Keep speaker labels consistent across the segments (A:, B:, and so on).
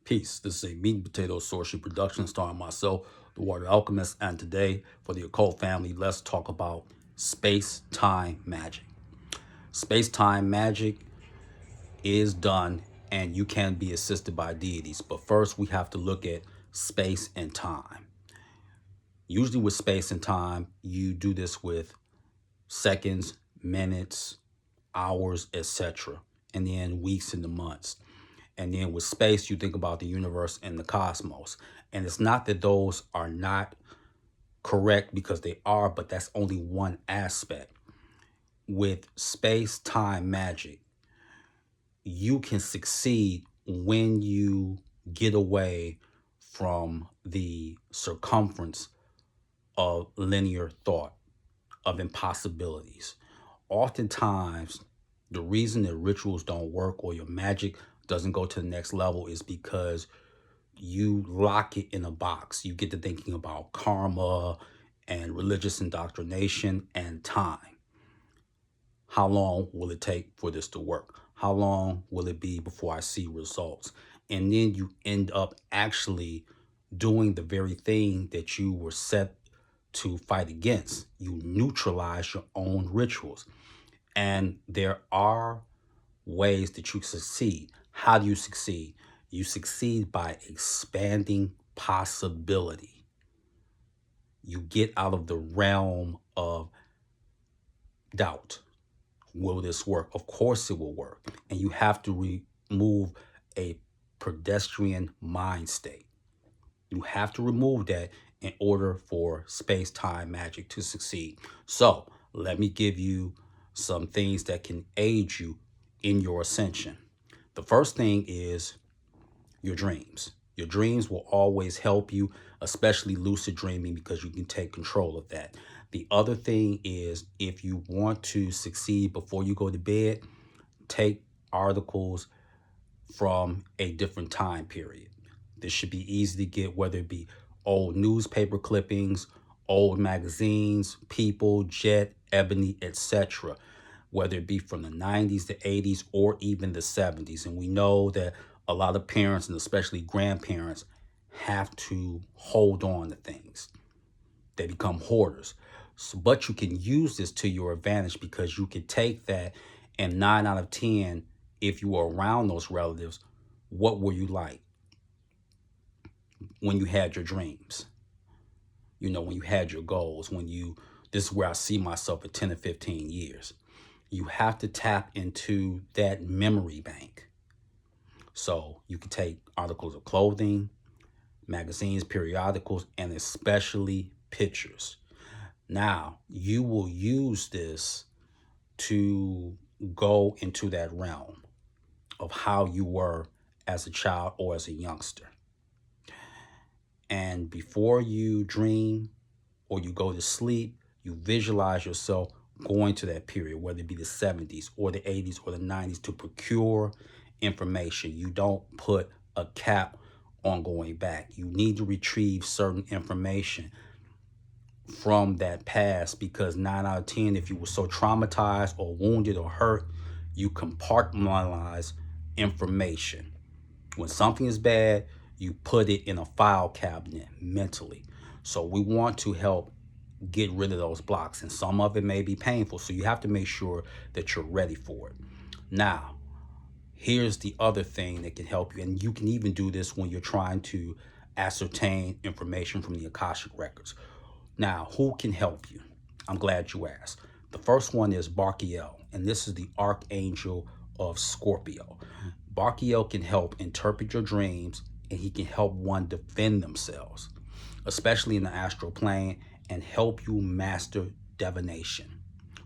A: Peace. This is a meat and potato sorcery production starring myself, the Water Alchemist, and today for the occult family, let's talk about space-time magic. Space-time magic is done and you can be assisted by deities, but first we have to look at space and time. Usually with space and time, you do this with seconds, minutes, hours, etc., and then weeks and the months. And then with space, you think about the universe and the cosmos. And it's not that those are not correct, because they are, but that's only one aspect. With space time magic, you can succeed when you get away from the circumference of linear thought, of impossibilities. Oftentimes, the reason that rituals don't work or your magic doesn't go to the next level is because you lock it in a box. You get to thinking about karma and religious indoctrination and time. How long will it take for this to work? How long will it be before I see results? And then you end up actually doing the very thing that you were set to fight against. You neutralize your own rituals. And there are ways that you succeed. How do you succeed? You succeed by expanding possibility. You get out of the realm of doubt. Will this work? Of course it will work. And you have to remove a pedestrian mind state. You have to remove that in order for space-time magic to succeed. So let me give you some things that can aid you in your ascension. The first thing is your dreams. Your dreams will always help you, especially lucid dreaming, because you can take control of that. The other thing is, if you want to succeed before you go to bed, take articles from a different time period. This should be easy to get, whether it be old newspaper clippings, old magazines, People, Jet, Ebony, etc., whether it be from the 90s, the 80s, or even the 70s. And we know that a lot of parents, and especially grandparents, have to hold on to things. They become hoarders. So, but you can use this to your advantage, because you can take that, and 9 out of 10, if you were around those relatives, what were you like when you had your dreams? You know, when you had your goals, this is where I see myself in 10 or 15 years. You have to tap into that memory bank. So you can take articles of clothing, magazines, periodicals, and especially pictures. Now, you will use this to go into that realm of how you were as a child or as a youngster. And before you dream or you go to sleep, you visualize yourself going to that period, whether it be the 70s or the 80s or the 90s, to procure information. You don't put a cap on going back. You need to retrieve certain information from that past, because 9 out of 10, if you were so traumatized or wounded or hurt, you compartmentalize information. When something is bad, you put it in a file cabinet mentally. So we want to help get rid of those blocks, and some of it may be painful, so you have to make sure that you're ready for it. Now, here's the other thing that can help you, and you can even do this when you're trying to ascertain information from the Akashic records. Now, who can help you? I'm glad you asked. The first one is Barkiel, and this is the Archangel of Scorpio. Barkiel can help interpret your dreams, and he can help one defend themselves, especially in the astral plane, and help you master divination.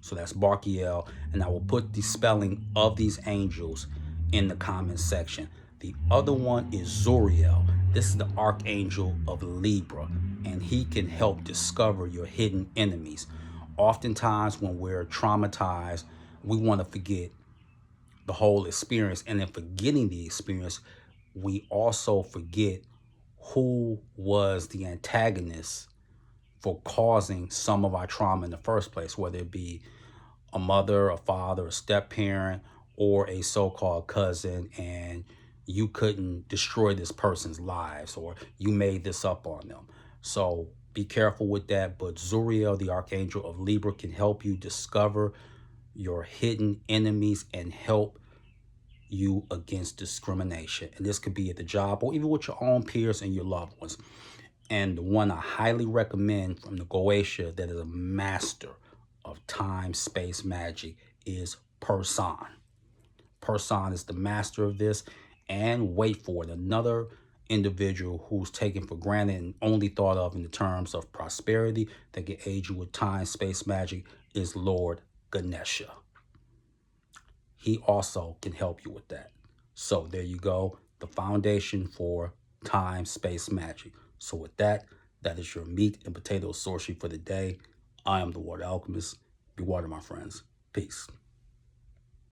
A: So that's Barkiel, and I will put the spelling of these angels in the comments section. The other one is Zuriel. This is the Archangel of Libra, and he can help discover your hidden enemies. Oftentimes when we're traumatized, we want to forget the whole experience, and in forgetting the experience, we also forget who was the antagonist for causing some of our trauma in the first place, whether it be a mother, a father, a step parent, or a so-called cousin, and you couldn't destroy this person's lives, or you made this up on them. So be careful with that. But Zuriel, the Archangel of Libra, can help you discover your hidden enemies and help you against discrimination. And this could be at the job or even with your own peers and your loved ones. And the one I highly recommend from the Goetia that is a master of time, space, magic is Person. Person is the master of this. And wait for it, another individual who's taken for granted and only thought of in the terms of prosperity that can aid you with time, space, magic is Lord Ganesha. He also can help you with that. So there you go, the foundation for time, space, magic. So with that, that is your meat and potatoes sorcery for the day. I am the Water Alchemist. Be water, my friends. Peace.